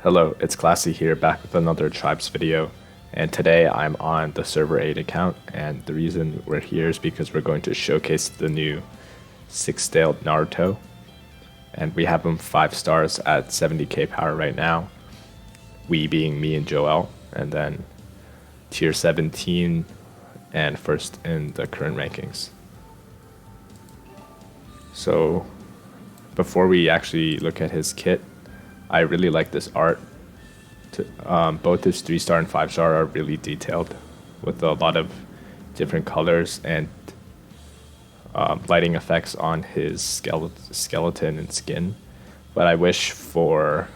Hello, it's Classy here, back with another Tribes video, and today I'm on the server 8 account, and the reason we're here is because we're going to showcase the new 6-tailed Naruto, and we have him 5 stars at 70k power right now, we being me and Joel, and then tier 17 and first in the current rankings. So before we actually look at his kit, I really like this art. Both his 3-star and 5-star are really detailed with a lot of different colors and lighting effects on his skeleton and skin. But I wish for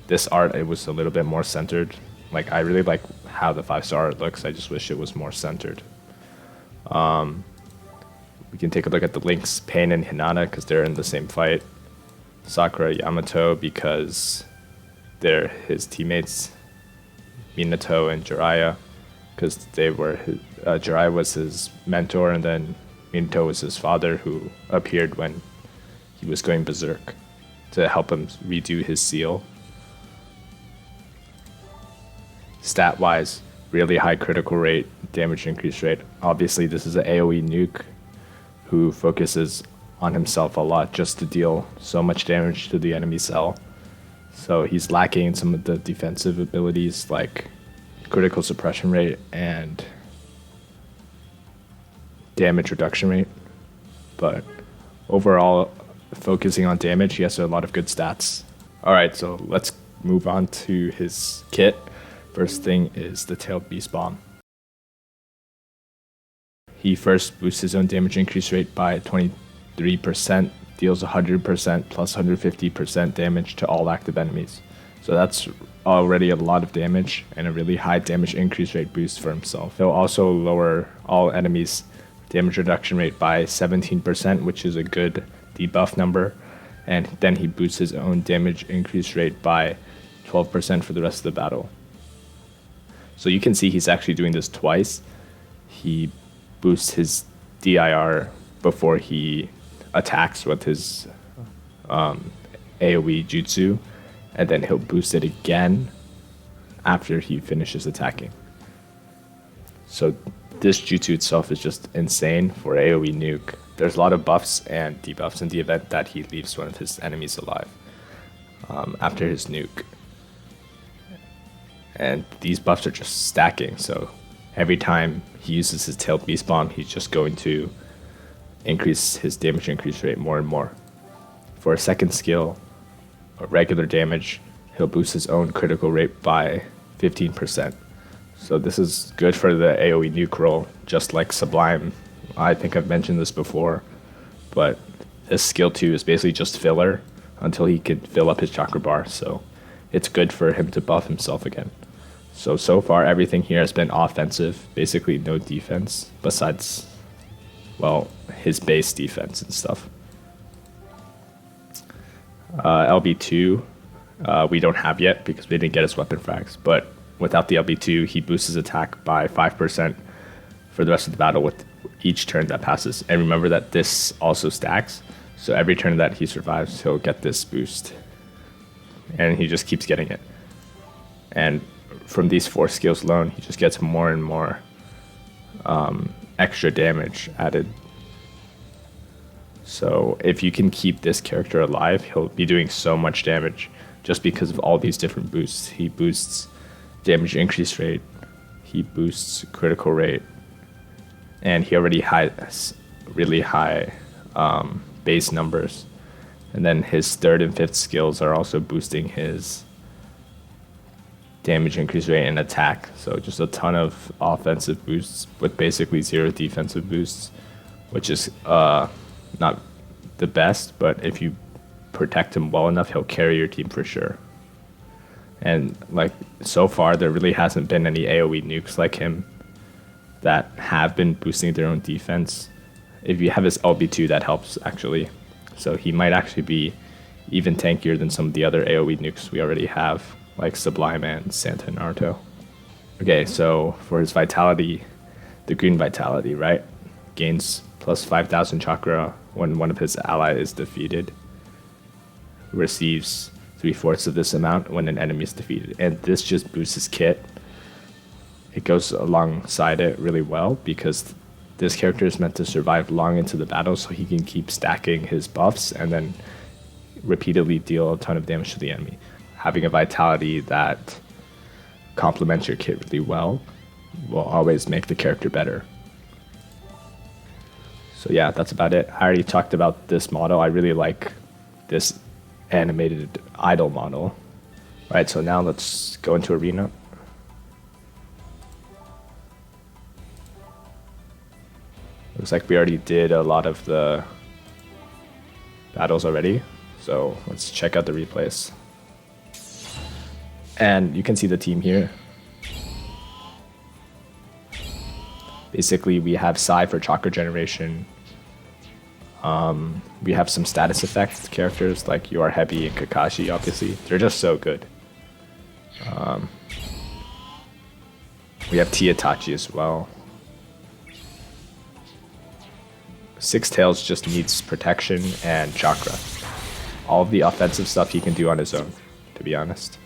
this art it was a little bit more centered. Like, I really like how the 5-star art looks. I just wish it was more centered. We can take a look at the links, Pain and Hinata, because they're in the same fight. Sakura, Yamato, because they're his teammates. Minato and Jiraiya, because Jiraiya was his mentor, and then Minato was his father, who appeared when he was going berserk to help him redo his seal. Stat-wise, really high critical rate, damage increase rate. Obviously, this is an AOE nuke who focuses on himself a lot just to deal so much damage to the enemy cell. So he's lacking in some of the defensive abilities like critical suppression rate and damage reduction rate. But overall, focusing on damage, he has a lot of good stats. Alright, so let's move on to his kit. First thing is the Tailed Beast Bomb. He first boosts his own damage increase rate by 23%, deals 100% plus 150% damage to all active enemies. So that's already a lot of damage and a really high damage increase rate boost for himself. He'll also lower all enemies' damage reduction rate by 17%, which is a good debuff number. And then he boosts his own damage increase rate by 12% for the rest of the battle. So you can see he's actually doing this twice. He boosts his DIR before he attacks with his AOE jutsu, and then he'll boost it again after he finishes attacking. So this jutsu itself is just insane for AOE nuke. There's a lot of buffs and debuffs in the event that he leaves one of his enemies alive after his nuke. And these buffs are just stacking, so every time he uses his Tailed Beast Bomb, he's just going to increase his damage increase rate more and more. For a second skill, regular damage, he'll boost his own critical rate by 15%. So this is good for the AoE nuke roll, just like Sublime. I think I've mentioned this before, but this skill 2 is basically just filler until he can fill up his chakra bar, so it's good for him to buff himself again. So far everything here has been offensive, basically no defense, besides, well, his base defense and stuff. LB2, we don't have yet because we didn't get his weapon frags, but without the LB2, he boosts his attack by 5% for the rest of the battle with each turn that passes. And remember that this also stacks, so every turn that he survives, he'll get this boost. And he just keeps getting it. And from these 4 skills alone, he just gets more and more extra damage added. So if you can keep this character alive, he'll be doing so much damage just because of all these different boosts. He boosts damage increase rate, he boosts critical rate, and he already has really high base numbers. And then his 3rd and 5th skills are also boosting his damage increase rate and attack. So just a ton of offensive boosts with basically 0 defensive boosts, which is not the best, but if you protect him well enough, he'll carry your team for sure. And like, so far there really hasn't been any AoE nukes like him that have been boosting their own defense. If you have his LB2, that helps actually. So he might actually be even tankier than some of the other AoE nukes we already have, like Sublime and Santa Naruto. Okay, so for his vitality, the green vitality, right? Gains plus 5,000 chakra when one of his allies is defeated. Receives 3/4 of this amount when an enemy is defeated. And this just boosts his kit. It goes alongside it really well because this character is meant to survive long into the battle so he can keep stacking his buffs and then repeatedly deal a ton of damage to the enemy. Having a vitality that complements your kit really well will always make the character better. So yeah, that's about it. I already talked about this model. I really like this animated idol model. All right, so now let's go into arena. Looks like we already did a lot of the battles already. So let's check out the replays. And you can see the team here. Basically, we have Sai for chakra generation. We have some status effect characters like You Are Heavy and Kakashi, obviously. They're just so good. We have Itachi as well. Six Tails just needs protection and chakra. All of the offensive stuff he can do on his own, to be honest.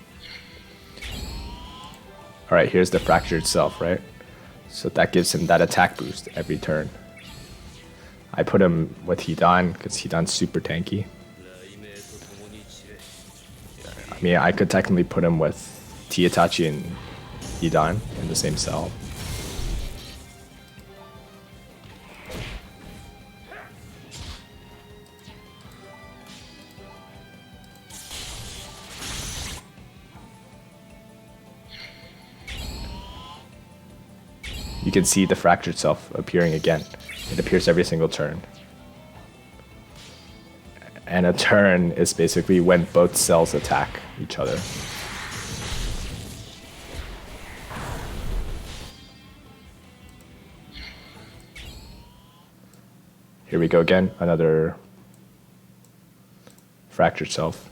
Alright, here's the fracture itself, right? So that gives him that attack boost every turn. I put him with Hidan because Hidan's super tanky. I mean, I could technically put him with Itachi and Hidan in the same cell. You can see the fracture itself appearing again. It appears every single turn. And a turn is basically when both cells attack each other. Here we go again, another fractured self.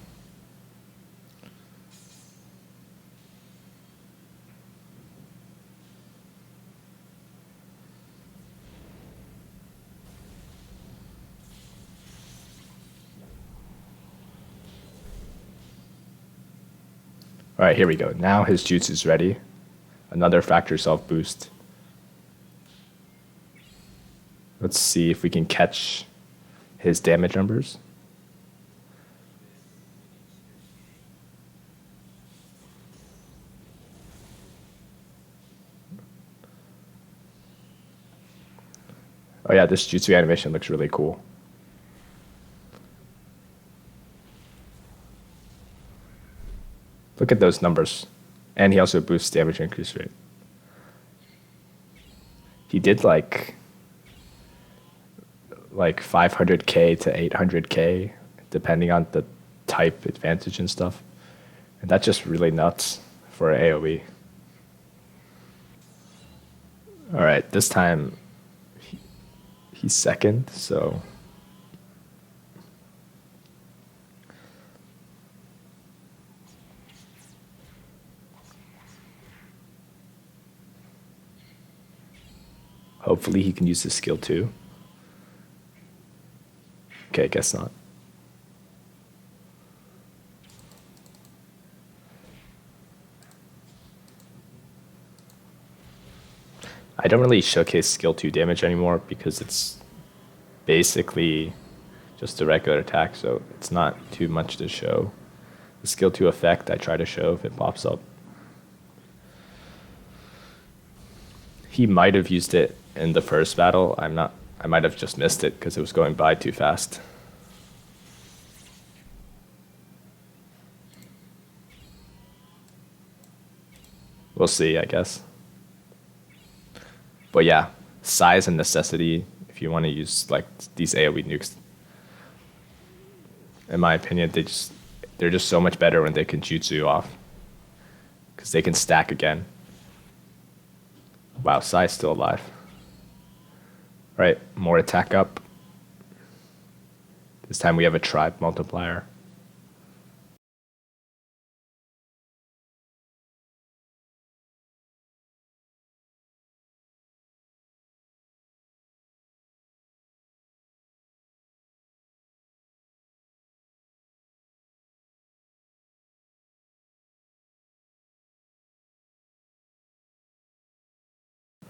All right, here we go. Now his jutsu is ready. Another fracture self boost. Let's see if we can catch his damage numbers. Oh yeah, this jutsu animation looks really cool. Look at those numbers. And he also boosts damage increase rate. He did like 500k to 800k, depending on the type advantage and stuff. And that's just really nuts for AOE. All right, this time he's second, so hopefully he can use his skill too. Okay, guess not. I don't really showcase skill 2 damage anymore because it's basically just a regular attack, so it's not too much to show. The skill 2 effect I try to show if it pops up. He might have used it in the first battle. I might have just missed it because it was going by too fast. We'll see, I guess. But yeah, size and necessity if you want to use like these AoE nukes. In my opinion, they're just so much better when they can jutsu off. Because they can stack again. Wow, Sai's still alive. Right, more attack up. This time we have a tribe multiplier.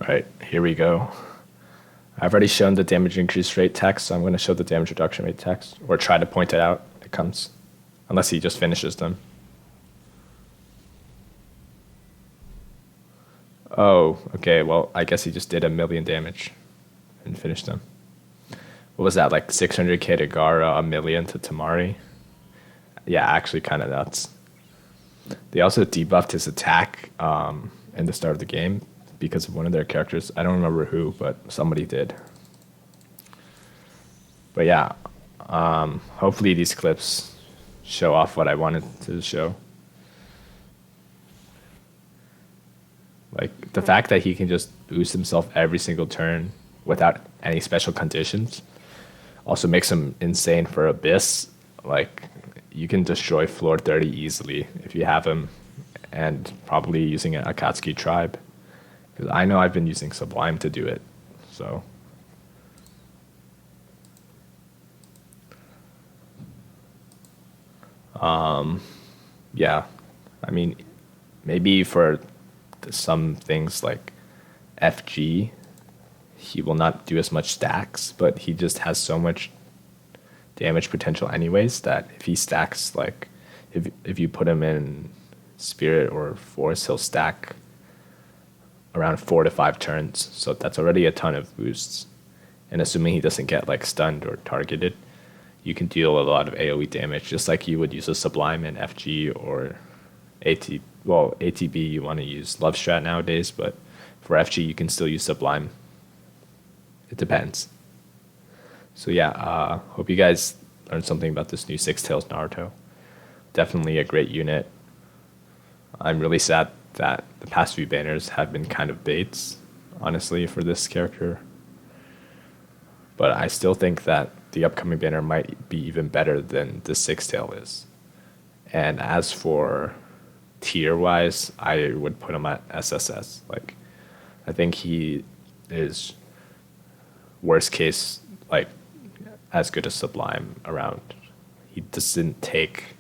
Right, here we go. I've already shown the damage increase rate text, so I'm going to show the damage reduction rate text, or try to point it out when it comes, unless he just finishes them. Oh, okay, well, I guess he just did 1,000,000 damage and finished them. What was that, like 600k to Gara, 1,000,000 to Tamari? Yeah, actually kind of nuts. They also debuffed his attack in the start of the game because of one of their characters. I don't remember who, but somebody did. But yeah, hopefully these clips show off what I wanted to show. Like the fact that he can just boost himself every single turn without any special conditions also makes him insane for Abyss. Like you can destroy floor 30 easily if you have him, and probably using an Akatsuki tribe. Because I know I've been using Sublime to do it. So yeah, I mean maybe for some things like FG, he will not do as much stacks, but he just has so much damage potential anyways that if he stacks, like if you put him in Spirit or Force, he'll stack around 4 to 5 turns. So that's already a ton of boosts. And assuming he doesn't get like stunned or targeted, you can deal a lot of AOE damage, just like you would use a Sublime in FG or ATB you want to use Love Strat nowadays, but for FG you can still use Sublime. It depends. So yeah, hope you guys learned something about this new Six Tails Naruto. Definitely a great unit. I'm really sad that the past few banners have been kind of baits, honestly, for this character. But I still think that the upcoming banner might be even better than the Six Tail is. And as for tier wise, I would put him at SSS. Like, I think he is worst case, like as good as Sublime around. He doesn't take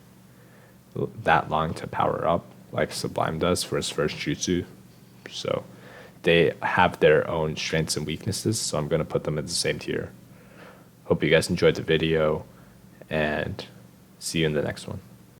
that long to power up like Sublime does for his first jutsu. So they have their own strengths and weaknesses, so I'm going to put them in the same tier. Hope you guys enjoyed the video, and see you in the next one.